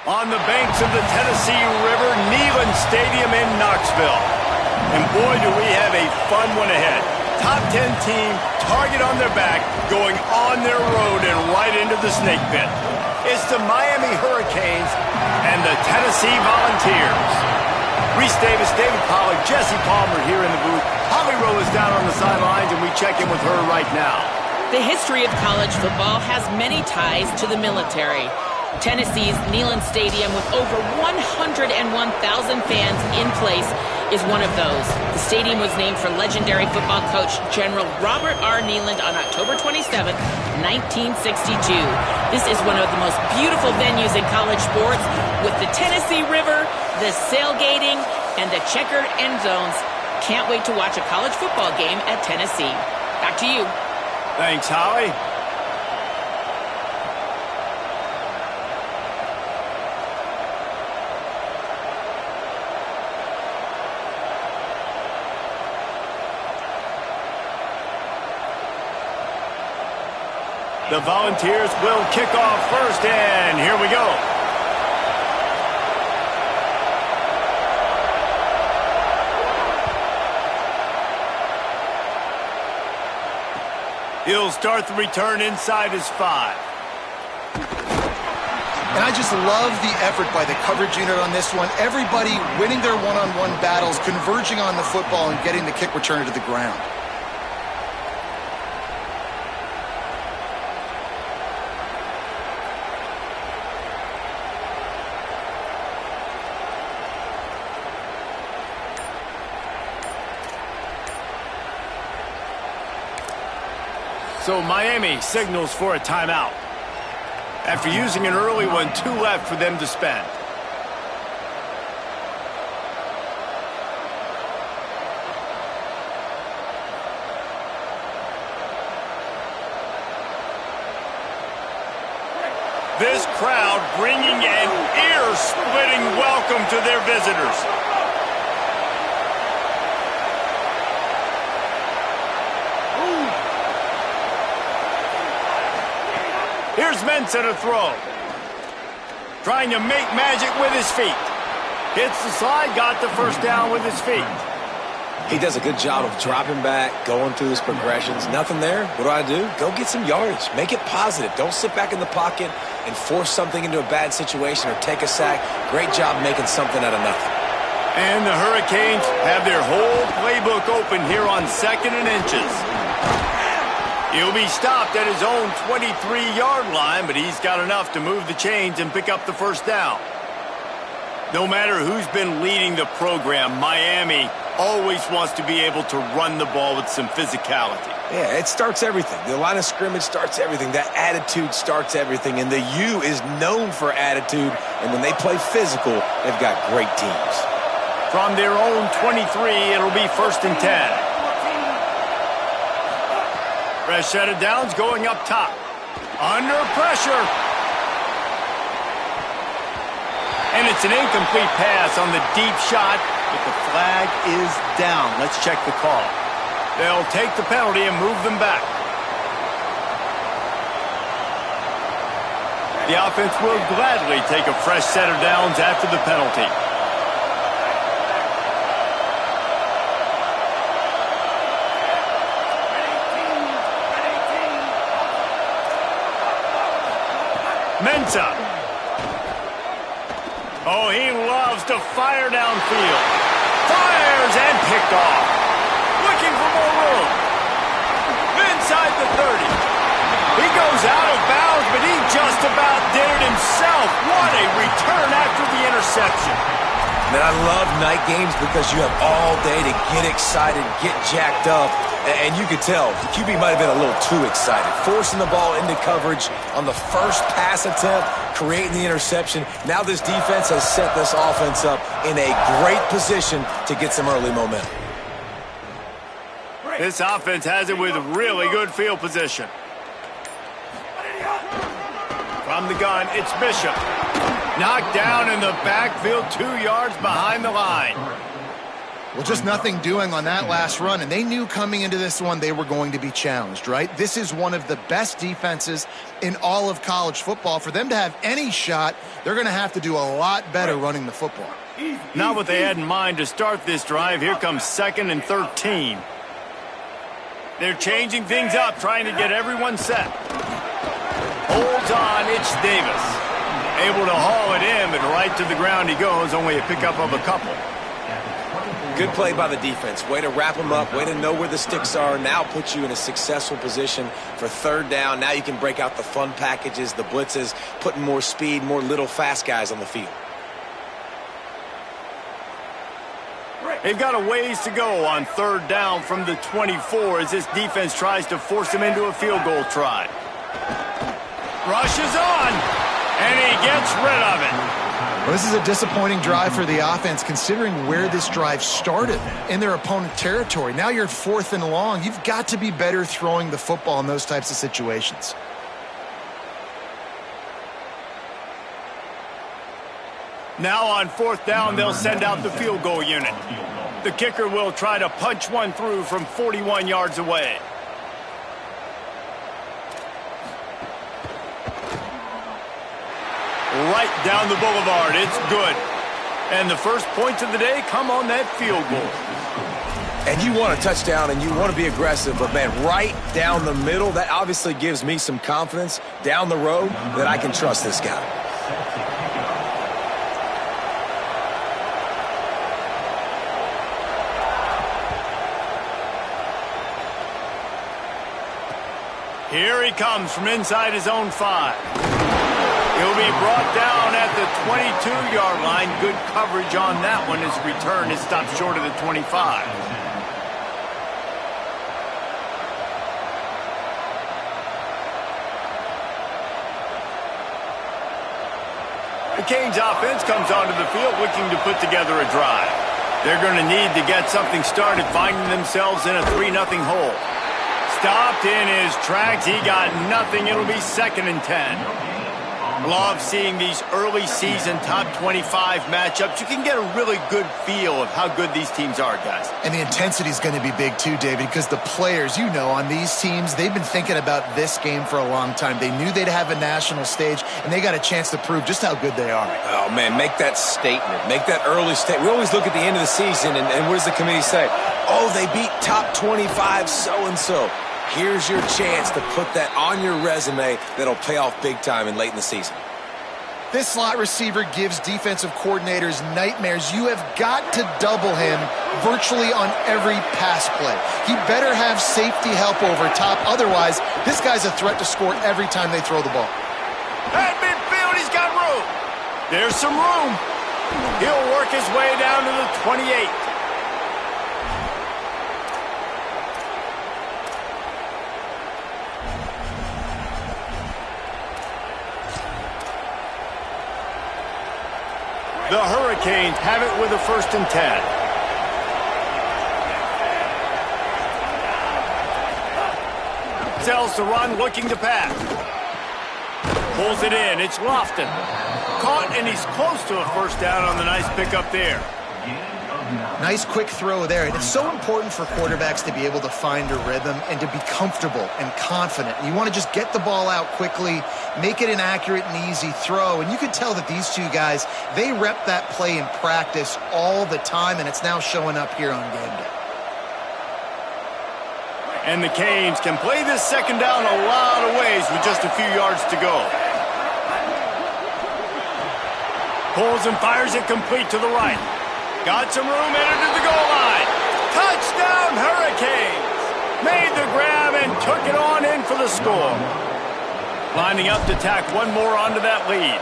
On the banks of the Tennessee River, Neyland Stadium in Knoxville. And boy, do we have a fun one ahead. Top 10 team, target on their back, going on their road and right into the snake pit. It's the Miami Hurricanes and the Tennessee Volunteers. Reese Davis, David Pollack, Jesse Palmer here in the booth. Holly Rowe is down on the sidelines, and we check in with her right now. The history of college football has many ties to the military. Tennessee's Neyland Stadium, with over 101,000 fans in place, is one of those. The stadium was named for legendary football coach General Robert R. Neyland on October 27, 1962. This is one of the most beautiful venues in college sports, with the Tennessee River, the sailgating, and the checkered end zones. Can't wait to watch a college football game at Tennessee. Back to you. Thanks, Holly. The Volunteers will kick off first, and here we go. He'll start the return inside his 5. And I just love the effort by the coverage unit on this one. Everybody winning their one-on-one battles, converging on the football, and getting the kick return to the ground. So Miami signals for a timeout. After using an early one, 2 left for them to spend. This crowd bringing an ear-splitting welcome to their visitors. Here's Mensah to throw. Trying to make magic with his feet. Hits the slide, got the first down with his feet. He does a good job of dropping back, going through his progressions. Nothing there. What do? Go get some yardage. Make it positive. Don't sit back in the pocket and force something into a bad situation or take a sack. Great job making something out of nothing. And the Hurricanes have their whole playbook open here on 2nd and inches. He'll be stopped at his own 23-yard line, but he's got enough to move the chains and pick up the first down. No matter who's been leading the program, Miami always wants to be able to run the ball with some physicality. Yeah, it starts everything. The line of scrimmage starts everything. That attitude starts everything. And the U is known for attitude. And when they play physical, they've got great teams. From their own 23, it'll be 1st and 10. Fresh set of downs going up top. Under pressure. And it's an incomplete pass on the deep shot, but the flag is down. Let's check the call. They'll take the penalty and move them back. The offense will gladly take a fresh set of downs after the penalty. Mensah. Oh, he loves to fire downfield. Fires and picked off. Looking for more room. Inside the 30. He goes out of bounds, but he just about did it himself. What a return after the interception. Man, I love night games because you have all day to get excited, get jacked up. And you could tell the QB might have been a little too excited. Forcing the ball into coverage on the first pass attempt, creating the interception. Now this defense has set this offense up in a great position to get some early momentum. This offense has it with really good field position. From the gun, it's Bishop. Knocked down in the backfield, 2 yards behind the line. Well, just nothing doing on that last run, and they knew coming into this one they were going to be challenged, right? This is one of the best defenses in all of college football. For them to have any shot, they're going to have to do a lot better running the football. Not what they had in mind to start this drive. Here comes 2nd and 13. They're changing things up, trying to get everyone set. Holds on, it's Davis. Able to haul it in, but right to the ground he goes, only a pickup of a couple. Good play by the defense. Way to wrap them up, way to know where the sticks are. Now put you in a successful position for 3rd down. Now you can break out the fun packages, the blitzes, putting more speed, more little fast guys on the field. They've got a ways to go on 3rd down from the 24 as this defense tries to force them into a field goal try. Rushes on, and he gets rid of it. Well, this is a disappointing drive for the offense considering where this drive started in their opponent territory. Now you're 4th and long. You've got to be better throwing the football in those types of situations. Now on 4th down, they'll send out the field goal unit. The kicker will try to punch one through from 41 yards away. Right down the boulevard. It's good. And the first points of the day come on that field goal. And you want a touchdown and you want to be aggressive, but, man, right down the middle, that obviously gives me some confidence down the road that I can trust this guy. Here he comes from inside his own 5. He'll be brought down at the 22-yard line. Good coverage on that one. His return is stopped short of the 25. The Canes offense comes onto the field looking to put together a drive. They're going to need to get something started, finding themselves in a 3-0 hole. Stopped in his tracks. He got nothing. It'll be 2nd and 10. Love seeing these early season top 25 matchups. You can get a really good feel of how good these teams are, guys. And the intensity is going to be big too, David, because the players, you know, on these teams, they've been thinking about this game for a long time. They knew they'd have a national stage, and they got a chance to prove just how good they are. Oh, man, make that statement. Make that early statement. We always look at the end of the season, and what does the committee say? Oh, they beat top 25 so-and-so. Here's your chance to put that on your resume that'll pay off big time and late in the season. This slot receiver gives defensive coordinators nightmares. You have got to double him virtually on every pass play. He better have safety help over top. Otherwise, this guy's a threat to score every time they throw the ball. At midfield, he's got room. There's some room. He'll work his way down to the 28. The Hurricanes have it with a 1st and 10. Sells to run, looking to pass. Pulls it in. It's Lofton. Caught, and he's close to a 1st down on the nice pickup there. Nice quick throw there. And it's so important for quarterbacks to be able to find a rhythm and to be comfortable and confident. You want to just get the ball out quickly, make it an accurate and easy throw. And you can tell that these two guys, they rep that play in practice all the time, and it's now showing up here on game day. And the Canes can play this 2nd down a lot of ways with just a few yards to go. Pulls and fires it complete to the right. Got some room, entered to the goal line. Touchdown, Hurricanes! Made the grab and took it on in for the score. Lining up to tack one more onto that lead.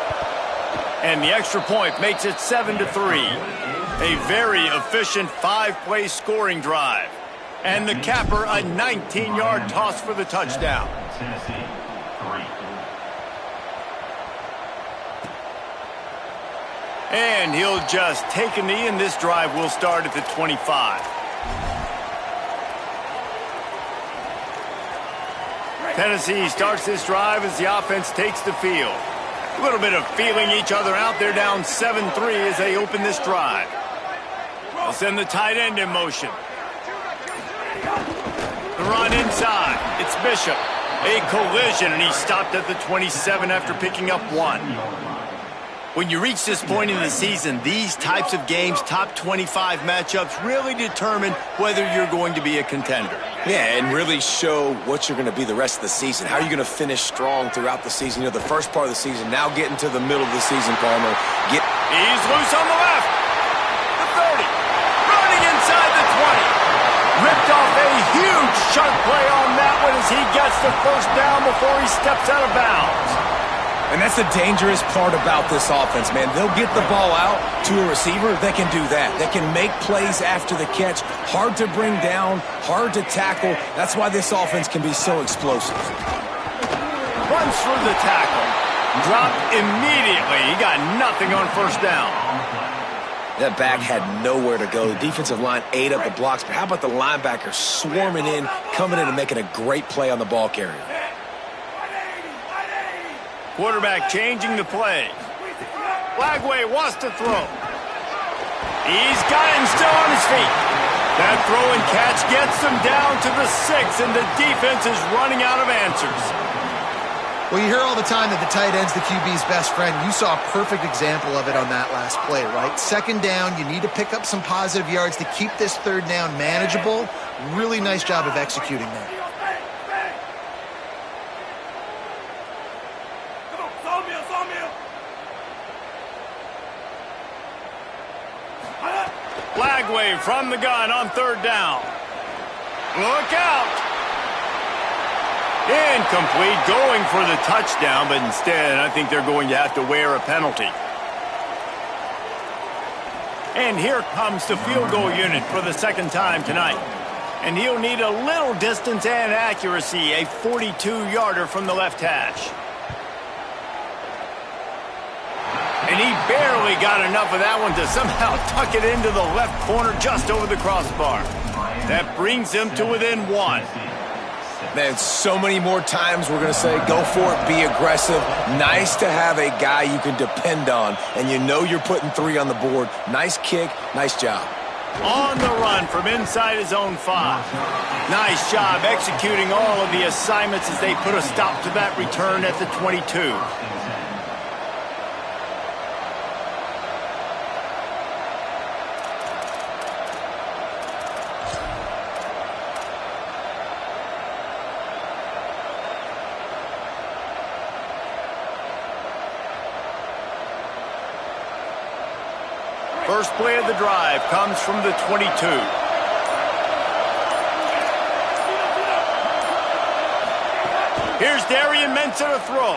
And the extra point makes it 7-3. A very efficient 5-play scoring drive. And the capper, a 19-yard toss for the touchdown. And he'll just take a knee, and this drive will start at the 25. Tennessee starts this drive as the offense takes the field. A little bit of feeling each other out. They're down 7-3 as they open this drive. They'll send the tight end in motion. The run inside. It's Bishop. A collision, and he stopped at the 27 after picking up 1. When you reach this point in the season, these types of games, top 25 matchups, really determine whether you're going to be a contender. Yeah, and really show what you're going to be the rest of the season. How are you going to finish strong throughout the season? You know, the first part of the season, now getting to the middle of the season, Palmer. He's loose on the left. The 30. Running inside the 20. Ripped off a huge chunk play on that one as he gets the first down before he steps out of bounds. And that's the dangerous part about this offense, man. They'll get the ball out to a receiver. They can do that. They can make plays after the catch. Hard to bring down, hard to tackle. That's why this offense can be so explosive. Runs through the tackle. Dropped immediately. He got nothing on first down. That back had nowhere to go. The defensive line ate up the blocks, but how about the linebacker swarming in, coming in and making a great play on the ball carrier? Quarterback changing the play. Flagway wants to throw. He's got him still on his feet. That throw and catch gets them down to the 6, and the defense is running out of answers. Well, you hear all the time that the tight end's the QB's best friend. You saw a perfect example of it on that last play, right? Second down, you need to pick up some positive yards to keep this third down manageable. Really nice job of executing that. Flagway from the gun on third down. Look out. Incomplete, going for the touchdown, but instead I think they're going to have to wear a penalty. And here comes the field goal unit for the second time tonight. And he'll need a little distance and accuracy, a 42-yarder from the left hash. And he barely got enough of that one to somehow tuck it into the left corner just over the crossbar. That brings him to within 1. Man, so many more times we're going to say, go for it, be aggressive. Nice to have a guy you can depend on, and you know you're putting 3 on the board. Nice kick, nice job. On the run from inside his own 5. Nice job executing all of the assignments as they put a stop to that return at the 22. First play of the drive comes from the 22. Here's Darian Mensah to throw.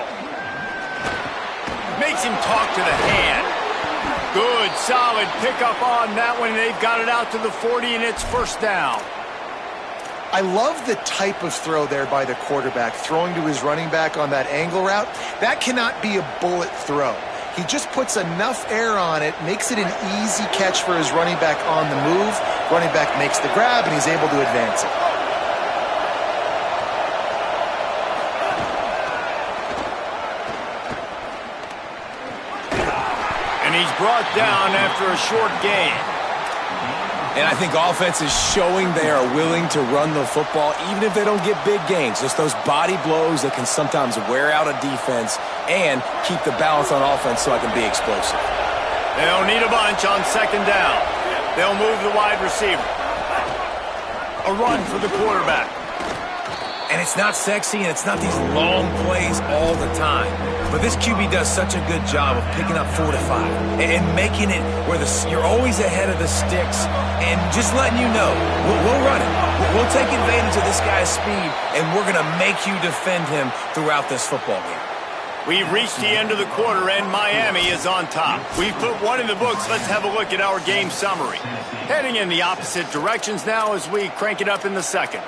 Makes him talk to the hand. Good, solid pickup on that one. They've got it out to the 40, and it's first down. I love the type of throw there by the quarterback, throwing to his running back on that angle route. That cannot be a bullet throw. He just puts enough air on it, makes it an easy catch for his running back on the move. Running back makes the grab, and he's able to advance it. And he's brought down after a short gain. And I think offense is showing they are willing to run the football, even if they don't get big gains. Just those body blows that can sometimes wear out a defense and keep the balance on offense so I can be explosive. They'll need a bunch on second down. They'll move the wide receiver. A run for the quarterback. And it's not sexy, and it's not these long plays all the time. But this QB does such a good job of picking up 4 to 5 and making it where you're always ahead of the sticks and just letting you know, we'll run it. We'll take advantage of this guy's speed, and we're going to make you defend him throughout this football game. We've reached the end of the quarter, and Miami is on top. We've put 1 in the books. Let's have a look at our game summary. Heading in the opposite directions now as we crank it up in the second.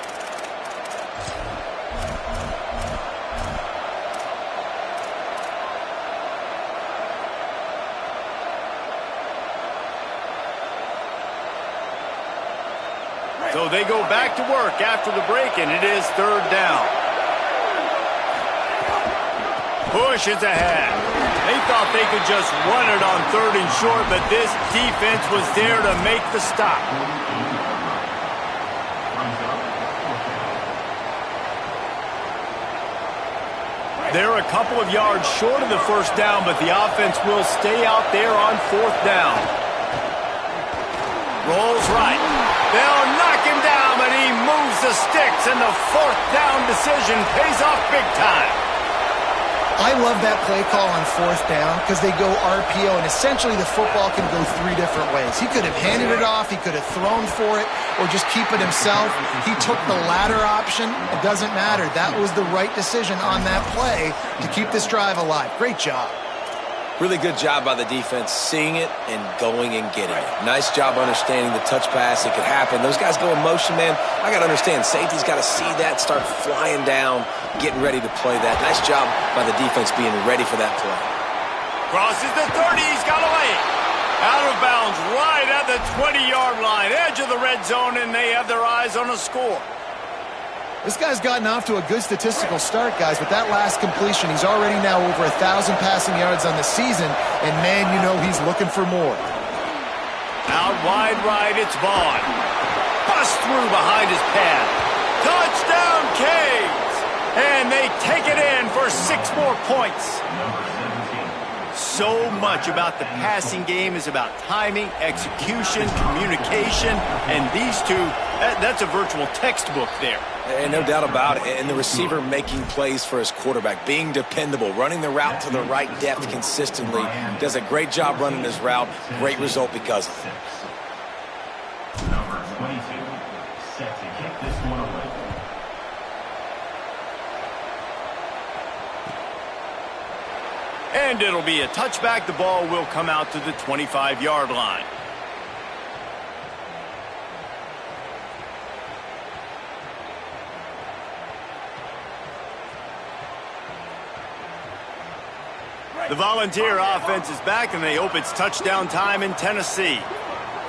So they go back to work after the break, and it is third down. Push is ahead. They thought they could just run it on 3rd and short, but this defense was there to make the stop. They're a couple of yards short of the 1st down, but the offense will stay out there on 4th down. Rolls right. They'll knock him down, but he moves the sticks, and the 4th down decision pays off big time. I love that play call on 4th down because they go RPO, and essentially the football can go 3 different ways. He could have handed it off, he could have thrown for it, or just keep it himself. He took the latter option. It doesn't matter. That was the right decision on that play to keep this drive alive. Great job. Really good job by the defense, seeing it and going and getting it. Nice job understanding the touch pass. It could happen. Those guys go in motion, man. I got to understand, safety's got to see that, start flying down, getting ready to play that. Nice job by the defense being ready for that play. Crosses the 30, he's got away. Out of bounds, right at the 20-yard line, edge of the red zone, and they have their eyes on a score. This guy's gotten off to a good statistical start, guys. With that last completion, he's already now over 1,000 passing yards on the season, and man, you know he's looking for more. Out wide right, it's Vaughn. Bust through behind his pad. Touchdown, Canes! And they take it in for 6 more points. So much about the passing game is about timing, execution, communication, and these two, that's a virtual textbook there. And no doubt about it. And the receiver making plays for his quarterback, being dependable, running the route to the right depth consistently. Does a great job running his route. Great result because of it. Number 22, set to kick this one away. And it'll be a touchback. The ball will come out to the 25-yard line. The Volunteer offense is back, and they hope it's touchdown time in Tennessee.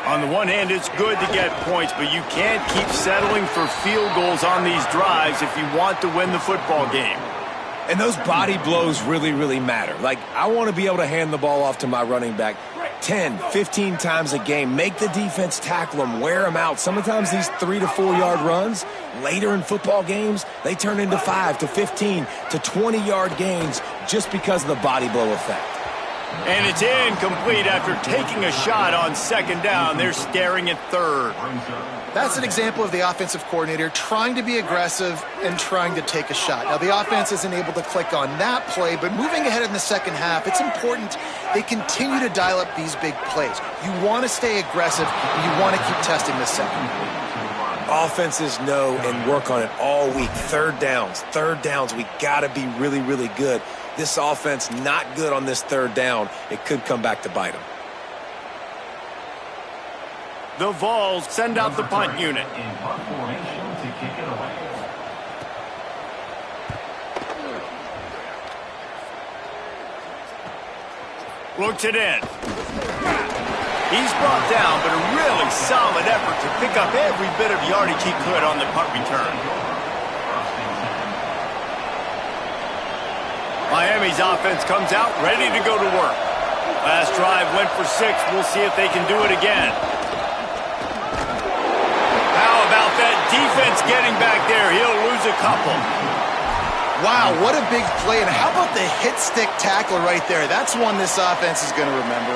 On the one hand, it's good to get points, but you can't keep settling for field goals on these drives if you want to win the football game. And those body blows really, really matter. Like, I want to be able to hand the ball off to my running back 10, 15 times a game. Make the defense tackle them, wear them out. Sometimes these 3 to 4 yard runs, later in football games, they turn into 5 to 15 to 20 yard gains just because of the body blow effect. And it's incomplete after taking a shot on 2nd down. They're staring at 3rd. That's an example of the offensive coordinator trying to be aggressive and trying to take a shot. Now, the offense isn't able to click on that play, but moving ahead in the 2nd half, it's important they continue to dial up these big plays. You want to stay aggressive, and you want to keep testing the secondary. Offenses know and work on it all week. 3rd downs, we got to be really, really good. This offense not good on this 3rd down. It could come back to bite them. The Vols send out the punt unit. In punt formation to kick it away. Looks it in. He's brought down, but a really solid effort to pick up every bit of yardage he could on the punt return. Miami's offense comes out ready to go to work. Last drive went for 6. We'll see if they can do it again. How about that defense getting back there? He'll lose a couple. Wow, what a big play. And how about the hit stick tackle right there? That's one this offense is going to remember.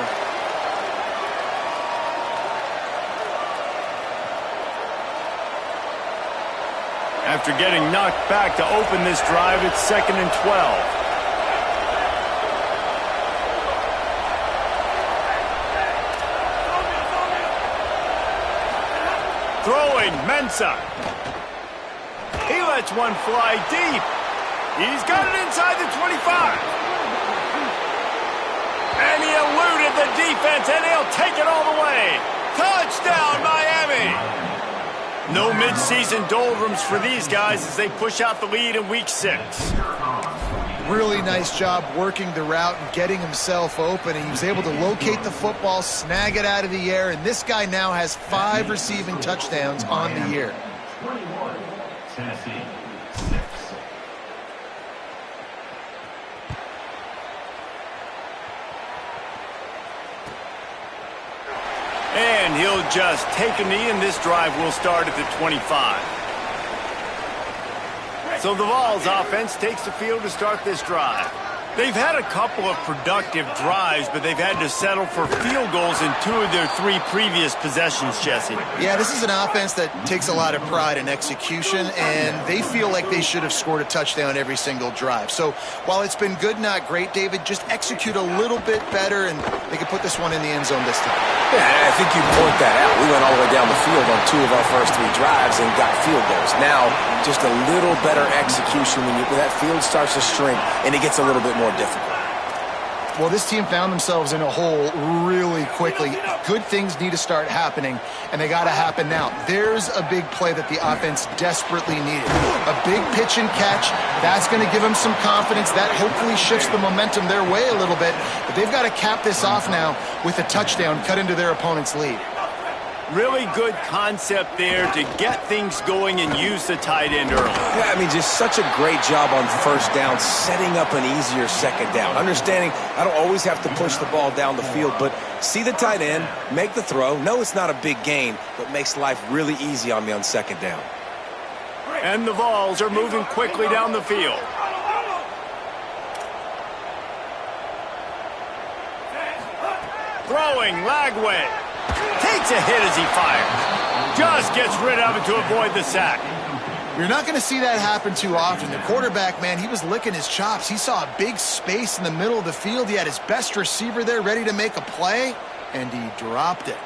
After getting knocked back to open this drive, it's 2nd and 12. Throwing, Mensah. He lets one fly deep. He's got it inside the 25. And he eluded the defense, and he'll take it all the way. Touchdown, Miami. No midseason doldrums for these guys as they push out the lead in Week 6. Really nice job working the route and getting himself open. And he was able to locate the football, snag it out of the air, and this guy now has 5 receiving touchdowns on the year. 21, Tennessee, 6. he'll just take a knee, and this drive will start at the 25. So the Vols offense takes the field to start this drive. They've had a couple of productive drives, but they've had to settle for field goals in 2 of their 3 previous possessions, Jesse. Yeah, this is an offense that takes a lot of pride in execution, and they feel like they should have scored a touchdown every single drive. So while it's been good, not great, David, just execute a little bit better, and they can put this one in the end zone this time. Yeah, I think you point that out. We went all the way down the field on 2 of our first 3 drives and got field goals. Now, just a little better execution when that field starts to shrink and it gets a little bit more difficult. Well, this team found themselves in a hole really quickly. Good things need to start happening, and they got to happen now. There's a big play that the offense desperately needed. A big pitch and catch. That's going to give them some confidence. That hopefully shifts the momentum their way a little bit. But they've got to cap this off now with a touchdown cut into their opponent's lead. Really good concept there to get things going and use the tight end early. Yeah, I mean, just such a great job on first down, setting up an easier second down. Understanding I don't always have to push the ball down the field, but see the tight end, make the throw. No, it's not a big gain, but makes life really easy on me on second down. And the Vols are moving quickly down the field. Throwing, Lagway. Takes a hit as he fires. Just gets rid of it to avoid the sack. You're not going to see that happen too often. The quarterback, man, he was licking his chops. He saw a big space in the middle of the field. He had his best receiver there ready to make a play, and he dropped it.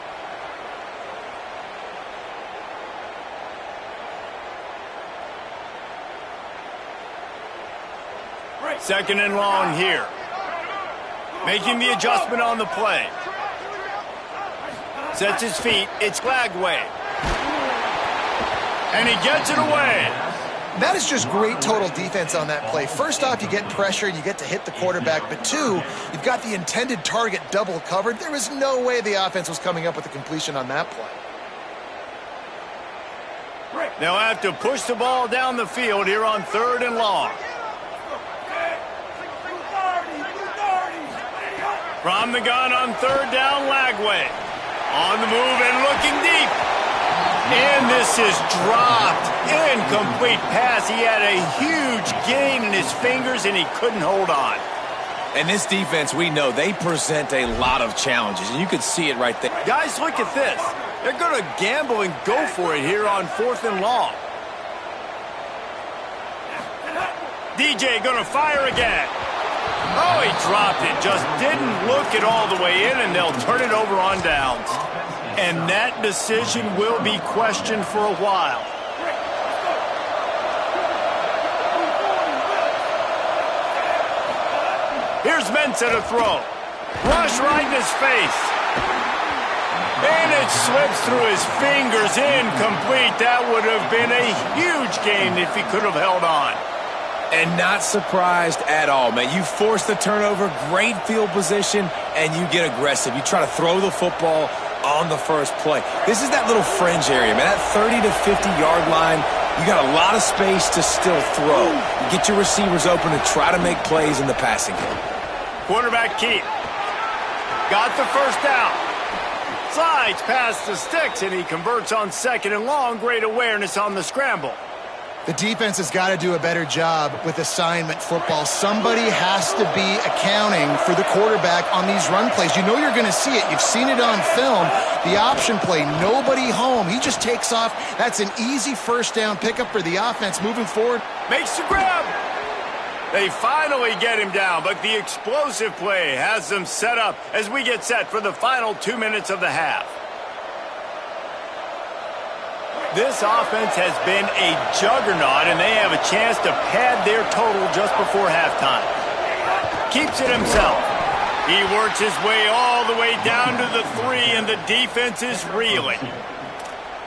Second and long here. Making the adjustment on the play. Sets his feet. It's Lagway. And he gets it away. That is just great total defense on that play. First off, you get pressure and you get to hit the quarterback. But 2, you've got the intended target double covered. There was no way the offense was coming up with a completion on that play. They'll have to push the ball down the field here on 3rd and long. From the gun on 3rd down, Lagway. On the move and looking deep. And this is dropped. Incomplete pass. He had a huge gain in his fingers, and he couldn't hold on. And this defense, we know, they present a lot of challenges, and you could see it right there. Guys, look at this. They're going to gamble and go for it here on 4th and long. DJ going to fire again. Oh, he dropped it. Just didn't look it all the way in, and they'll turn it over on downs. And that decision will be questioned for a while. Here's Mensah to throw. Rush right in his face. And it slips through his fingers. Incomplete. That would have been a huge gain if he could have held on. And not surprised at all, man. You force the turnover, great field position, and you get aggressive. You try to throw the football on the first play. This is that little fringe area, man. That 30 to 50-yard line, you got a lot of space to still throw. You get your receivers open and try to make plays in the passing game. Quarterback keep. Got the first down. Slides past the sticks, and he converts on 2nd and long. Great awareness on the scramble. The defense has got to do a better job with assignment football. Somebody has to be accounting for the quarterback on these run plays. You know you're going to see it. You've seen it on film. The option play, nobody home. He just takes off. That's an easy first down pickup for the offense moving forward. Makes the grab. They finally get him down, but the explosive play has them set up as we get set for the final 2 minutes of the half. This offense has been a juggernaut, and they have a chance to pad their total just before halftime. Keeps it himself. He works his way all the way down to the 3, and the defense is reeling.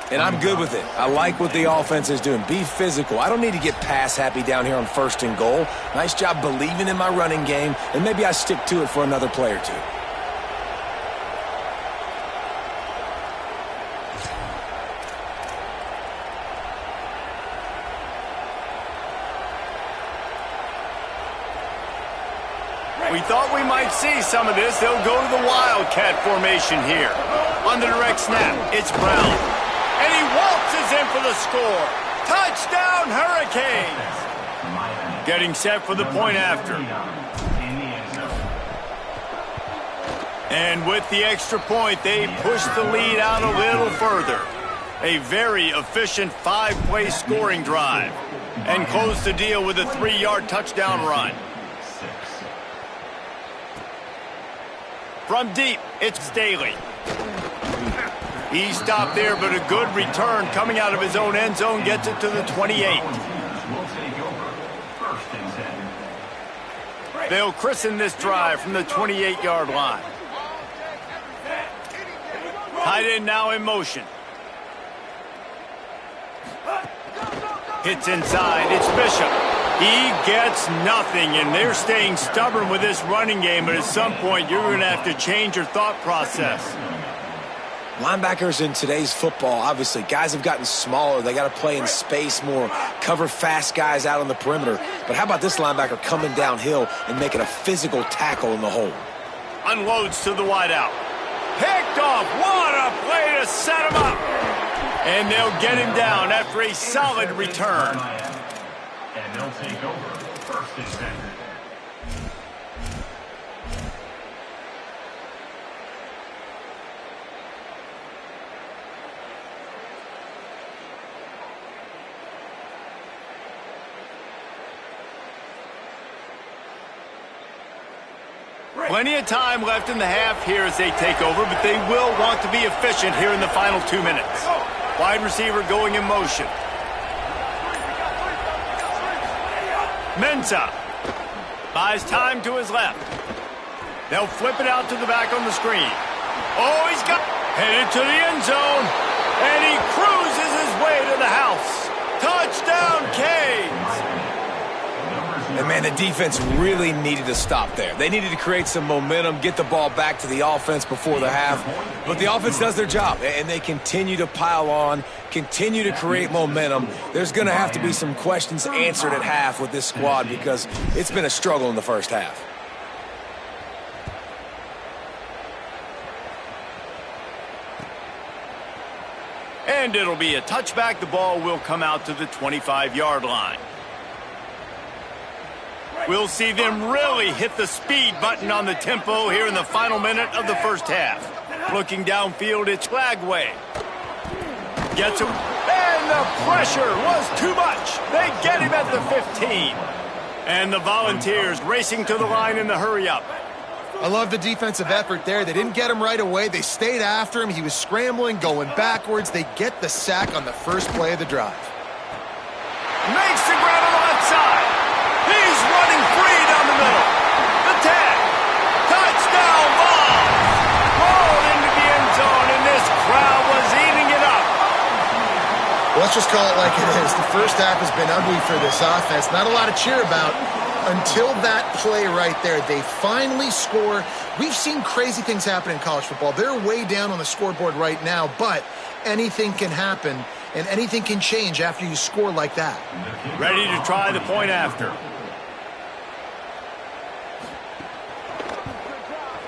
And I'm good with it. I like what the offense is doing. Be physical. I don't need to get pass happy down here on 1st and goal. Nice job believing in my running game, and maybe I stick to it for another play or 2. We thought we might see some of this. They'll go to the Wildcat formation here. On the direct snap, it's Brown. And he waltzes in for the score. Touchdown, Hurricanes! Getting set for the point after. And with the extra point, they push the lead out a little further. A very efficient 5-play scoring drive. And close the deal with a 3-yard touchdown run. From deep, it's Staley. He stopped there, but a good return coming out of his own end zone gets it to the 28. They'll christen this drive from the 28-yard line. Tight end now in motion. Hits inside, it's Bishop. He gets nothing, and they're staying stubborn with this running game, but at some point you're going to have to change your thought process. Linebackers in today's football, obviously, guys have gotten smaller. They got to play in space more, cover fast guys out on the perimeter. But how about this linebacker coming downhill and making a physical tackle in the hole? Unloads to the wideout. Picked off. What a play to set him up. And they'll get him down after a solid return. And they'll take over first and 10. Plenty of time left in the half here as they take over, but they will want to be efficient here in the final 2 minutes. Wide receiver going in motion. Mensah buys time to his left. They'll flip it out to the back on the screen. Oh, he's got headed to the end zone, and he cruises his way to the house. Touchdown, Canes! And, man, the defense really needed to stop there. They needed to create some momentum, get the ball back to the offense before the half. But the offense does their job, and they continue to pile on, continue to create momentum. There's going to have to be some questions answered at half with this squad because it's been a struggle in the first half. And it'll be a touchback. The ball will come out to the 25-yard line. We'll see them really hit the speed button on the tempo here in the final minute of the first half. Looking downfield, it's Flagway. Gets him, and the pressure was too much. They get him at the 15. And the Volunteers racing to the line in the hurry-up. I love the defensive effort there. They didn't get him right away. They stayed after him. He was scrambling, going backwards. They get the sack on the first play of the drive. Makes the grab on the left side. He's running free down the middle. The tag. Touchdown ball. Rolled into the end zone, and this crowd was eating it up. Let's just call it like it is. The first half has been ugly for this offense. Not a lot to cheer about until that play right there. They finally score. We've seen crazy things happen in college football. They're way down on the scoreboard right now, but anything can happen, and anything can change after you score like that. Ready to try the point after.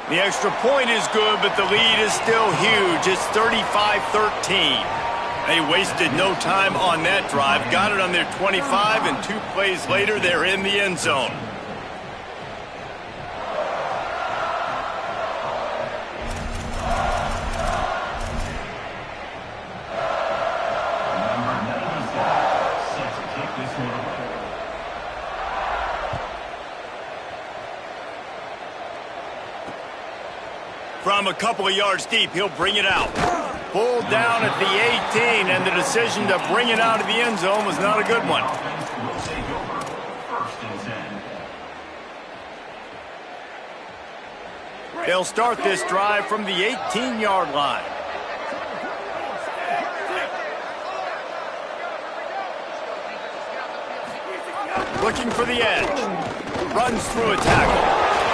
The extra point is good, but the lead is still huge. It's 35-13. They wasted no time on that drive. Got it on their 25, and 2 plays later, they're in the end zone. From a couple of yards deep, he'll bring it out. Pulled down at the 18, and the decision to bring it out of the end zone was not a good one. They'll start this drive from the 18-yard line. Looking for the edge. Runs through a tackle.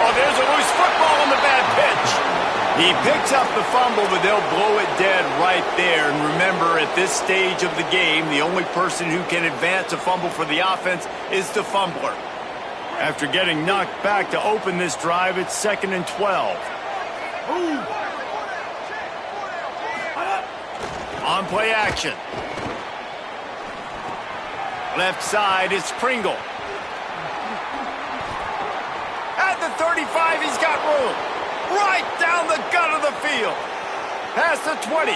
Oh, there's a loose football on the bad pitch. He picks up the fumble, but they'll blow it dead right there. And remember, at this stage of the game, the only person who can advance a fumble for the offense is the fumbler. After getting knocked back to open this drive, it's 2nd and 12. On play action. Left side is Pringle. At the 35, he's got room. Right down the gut of the field. Past the 20.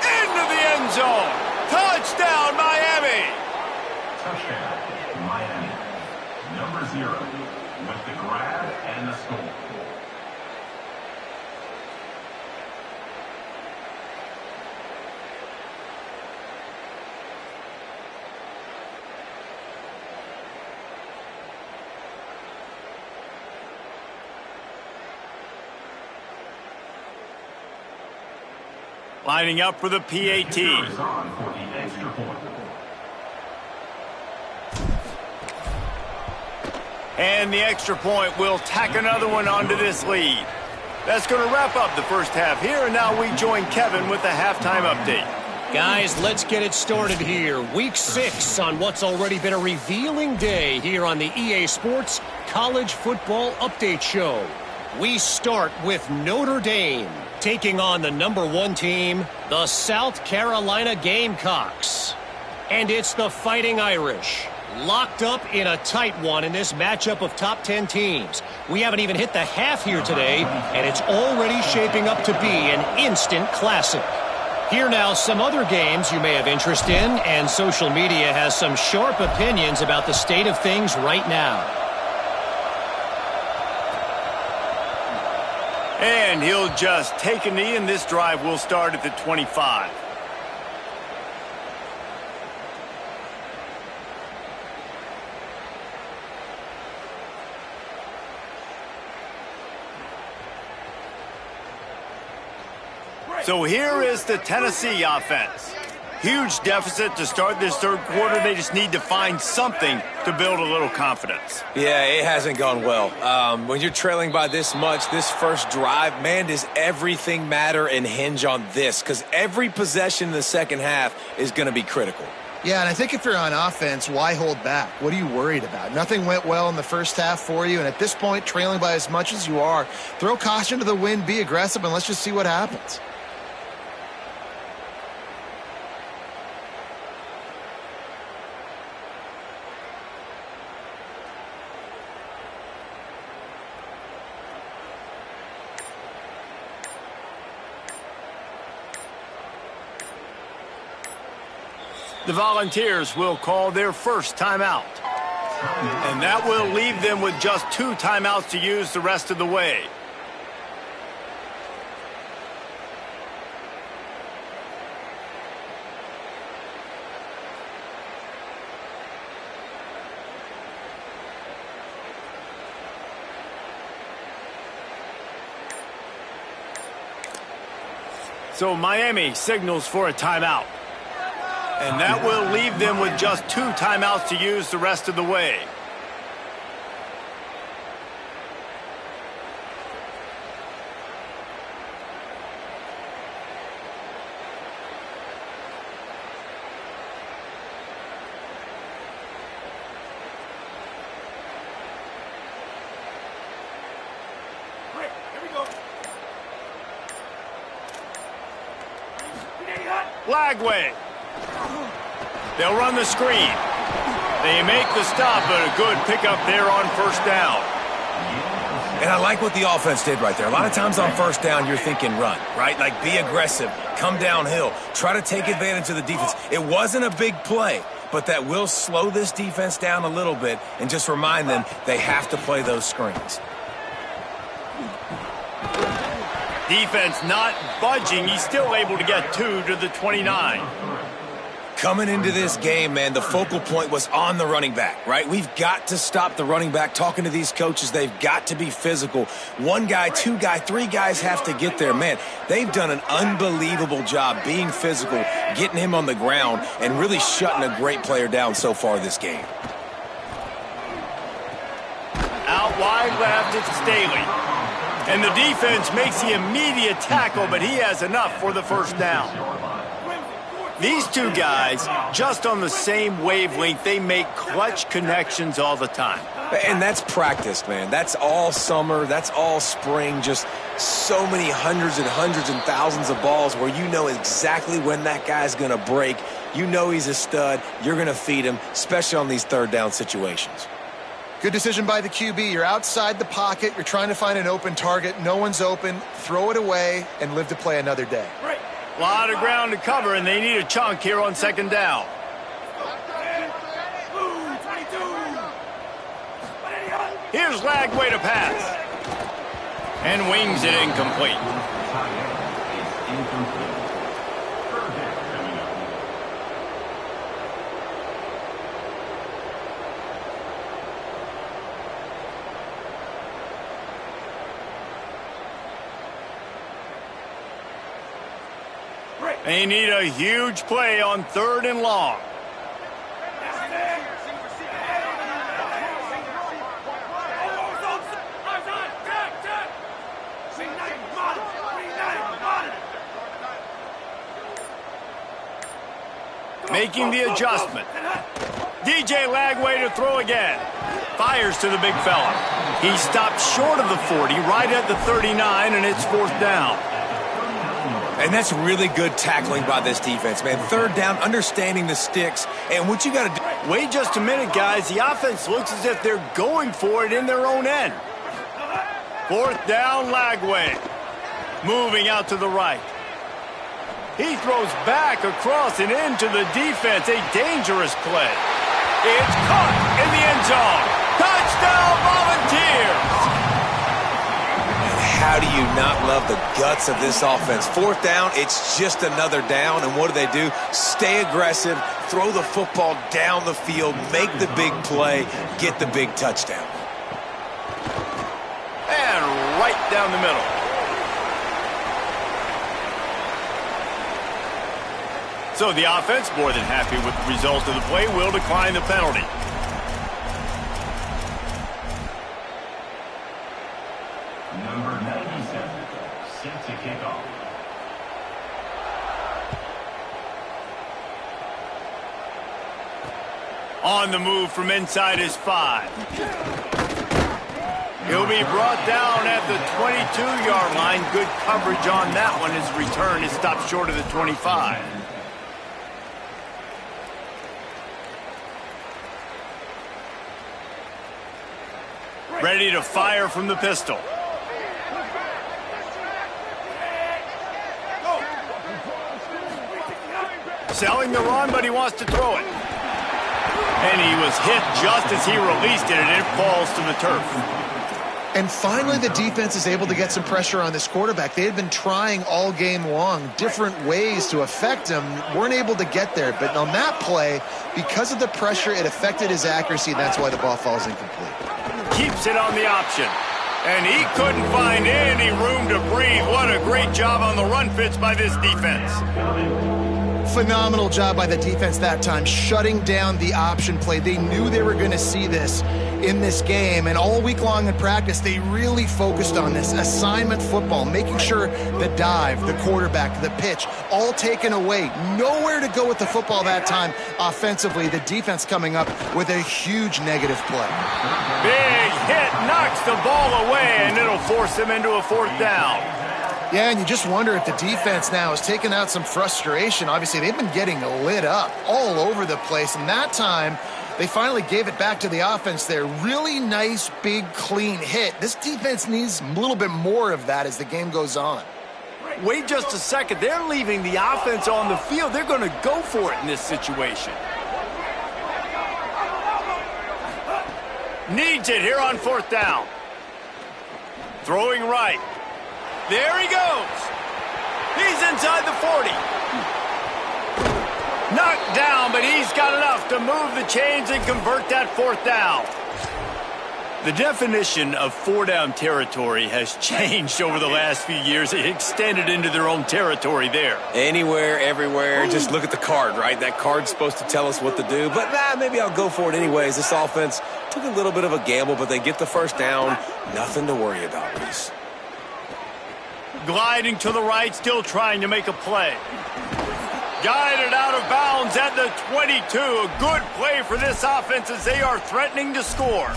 Into the end zone. Touchdown, Miami. Touchdown, Miami. Number 0 with the grab and the score. Lining up for the PAT. Kickers on for the extra point. And the extra point will tack another one onto this lead. That's going to wrap up the first half here, and now we join Kevin with the halftime update. Guys, let's get it started here. Week 6 on what's already been a revealing day here on the EA Sports College Football Update Show. We start with Notre Dame taking on the number 1 team, the South Carolina Gamecocks. And it's the Fighting Irish, locked up in a tight one in this matchup of top 10 teams. We haven't even hit the half here today, and it's already shaping up to be an instant classic. Here now, some other games you may have interest in, and social media has some sharp opinions about the state of things right now. And he'll just take a knee, and this drive will start at the 25. So here is the Tennessee offense. Huge deficit to start this third quarter. They just need to find something to build a little confidence. Yeah, it hasn't gone well. When you're trailing by this much, this first drive, man, does everything matter and hinge on this? Because every possession in the second half is going to be critical. Yeah, and I think if you're on offense, why hold back? What are you worried about? Nothing went well in the first half for you, and at this point, trailing by as much as you are, throw caution to the wind, be aggressive, and let's just see what happens. The Volunteers will call their first timeout. And that will leave them with just 2 timeouts to use the rest of the way. So Miami signals for a timeout. And that will leave them with just 2 timeouts to use the rest of the way. Lagway. They'll run the screen. They make the stop, but a good pickup there on first down. And I like what the offense did right there. A lot of times on first down, you're thinking run, right? Like be aggressive, come downhill, try to take advantage of the defense. It wasn't a big play, but that will slow this defense down a little bit and just remind them they have to play those screens. Defense not budging. He's still able to get 2 to the 29. Coming into this game, man, the focal point was on the running back, right? We've got to stop the running back. Talking to these coaches, they've got to be physical. 1 guy, 2 guy, 3 guys have to get there. Man, they've done an unbelievable job being physical, getting him on the ground, and really shutting a great player down so far this game. Out wide left, it's Staley. And the defense makes the immediate tackle, but he has enough for the first down. These 2 guys, just on the same wavelength, they make clutch connections all the time. And that's practice, man. That's all summer. That's all spring. Just so many hundreds and hundreds and thousands of balls where you know exactly when that guy's going to break. You know he's a stud. You're going to feed him, especially on these third down situations. Good decision by the QB. You're outside the pocket. You're trying to find an open target. No one's open. Throw it away and live to play another day. A lot of ground to cover, and they need a chunk here on second down. Here's Lagway to pass. And wings it incomplete. They need a huge play on 3rd and long. Making the adjustment. DJ Lagway to throw again. Fires to the big fella. He stopped short of the 40, right at the 39, and it's 4th down. And that's really good tackling by this defense, man. 3rd down, understanding the sticks, and what you got to do. Wait just a minute, guys. The offense looks as if they're going for it in their own end. 4th down, Lagway. Moving out to the right. He throws back across and into the defense. A dangerous play. It's caught in the end zone. Touchdown, Volunteers! How do you not love the guts of this offense? 4th down, it's just another down, and what do? Stay aggressive, throw the football down the field, make the big play, get the big touchdown. And right down the middle. So the offense, more than happy with the result of the play, will decline the penalty. Number 97, set to kick off. On the move from inside his 5. He'll be brought down at the 22-yard line. Good coverage on that one. His return is stopped short of the 25. Ready to fire from the pistol. Selling the run, but he wants to throw it. And he was hit just as he released it, and it falls to the turf. And finally, the defense is able to get some pressure on this quarterback. They had been trying all game long, different ways to affect him, weren't able to get there. But on that play, because of the pressure, it affected his accuracy, and that's why the ball falls incomplete. Keeps it on the option. And he couldn't find any room to breathe. What a great job on the run fits by this defense. Phenomenal job by the defense that time, shutting down the option play. They knew they were going to see this in this game, and all week long in practice, they really focused on this assignment football, making sure the dive, the quarterback, the pitch, all taken away. Nowhere to go with the football that time offensively. The defense coming up with a huge negative play. Big hit, knocks the ball away, and it'll force them into a 4th down. Yeah, and you just wonder if the defense now is taking out some frustration. Obviously, they've been getting lit up all over the place, and that time they finally gave it back to the offense there. Really nice, big, clean hit. This defense needs a little bit more of that as the game goes on. Wait just a second. They're leaving the offense on the field. They're going to go for it in this situation. Needs it here on 4th down. Throwing right. There he goes. He's inside the 40. Knocked down, but he's got enough to move the chains and convert that 4th down. The definition of 4-down territory has changed over the last few years. It extended into their own territory there. Anywhere, everywhere, just look at the card, right? That card's supposed to tell us what to do, but maybe I'll go for it anyways. This offense took a little bit of a gamble, but they get the 1st down. Nothing to worry about, Reese. Gliding to the right, still trying to make a play. Guided out of bounds at the 22. A good play for this offense as they are threatening to score.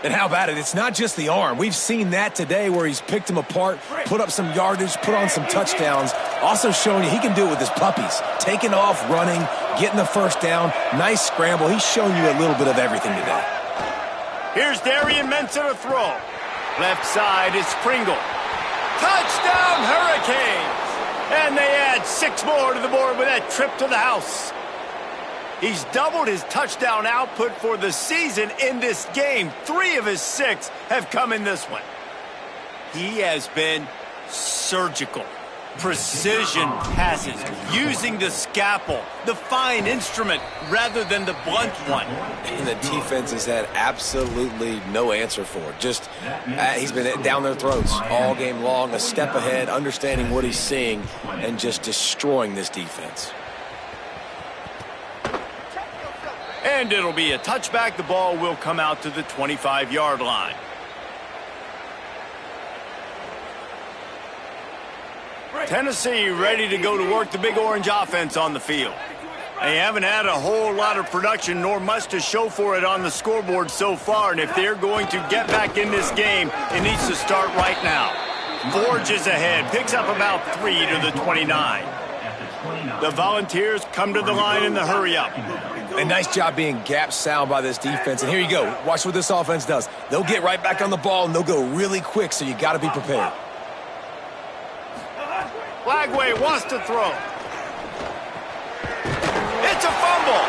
And how about it? It's not just the arm. We've seen that today where he's picked them apart, put up some yardage, put on some touchdowns. Also showing you he can do it with his puppies. Taking off, running, getting the first down. Nice scramble. He's shown you a little bit of everything today. Here's Darian Mensah to throw. Left side is Pringle. Touchdown, Hurricanes! And they add 6 more to the board with that trip to the house. He's doubled his touchdown output for the season in this game. 3 of his 6 have come in this one. He has been surgical. Precision passes, using the scalpel, the fine instrument, rather than the blunt one. And the defense has had absolutely no answer for it. Just, he's been down their throats all game long, a step ahead, understanding what he's seeing, and just destroying this defense. And it'll be a touchback. The ball will come out to the 25-yard line. Tennessee ready to go to work the Big Orange offense on the field. They haven't had a whole lot of production nor much to show for it on the scoreboard so far, and if they're going to get back in this game, it needs to start right now. Forges ahead, picks up about 3 to the 29. The Volunteers come to the line in the hurry-up. A nice job being gap sound by this defense. And here you go. Watch what this offense does. They'll get right back on the ball, and they'll go really quick, so you got to be prepared. Flagway wants to throw. It's a fumble.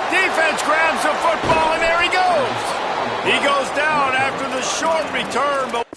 Defense grabs the football, and there he goes. He goes down after the short return, but